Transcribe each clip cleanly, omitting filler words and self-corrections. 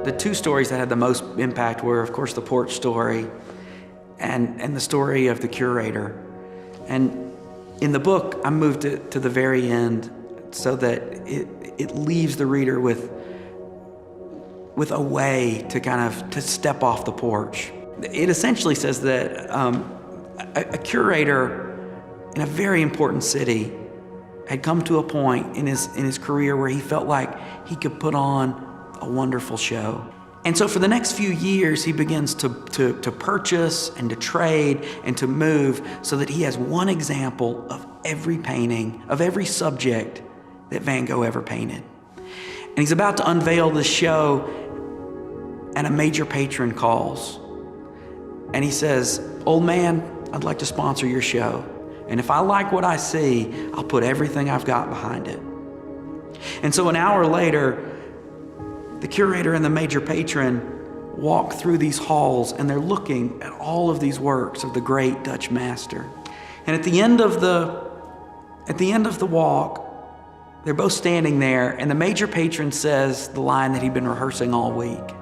The two stories that had the most impact were, of course, the Porch Story and the story of the curator. And in the book, I moved it to the very end so that it leaves the reader with a way to step off the porch. It essentially says that a curator in a very important city had come to a point in his career where he felt like he could put on a wonderful show. And so for the next few years, he begins to purchase and to trade and to move so that he has one example of every painting, of every subject that Van Gogh ever painted. And he's about to unveil this show, and a major patron calls. And he says, "Old man, I'd like to sponsor your show. And if I like what I see, I'll put everything I've got behind it." And so an hour later, the curator and the major patron walk through these halls, and they're looking at all of these works of the great Dutch master. And at the end of the walk, they're both standing there, and the major patron says the line that he'd been rehearsing all week.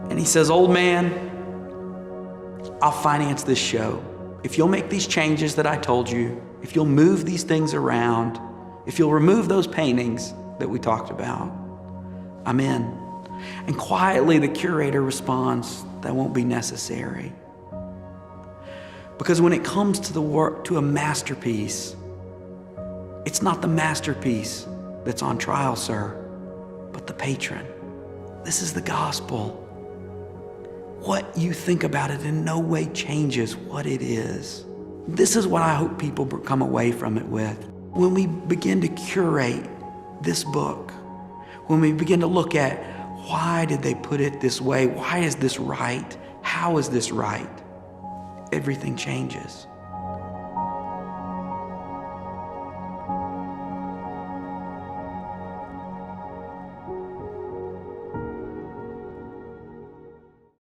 And he says, "Old man, I'll finance this show. If you'll make these changes that I told you, if you'll move these things around, if you'll remove those paintings that we talked about, I'm in." And quietly the curator responds, "That won't be necessary." Because when it comes to to a masterpiece, it's not the masterpiece that's on trial, sir, but the patron. This is the gospel. What you think about it in no way changes what it is. This is what I hope people come away from it with. When we begin to curate this book, when we begin to look at why did they put it this way? Why is this right? How is this right? Everything changes.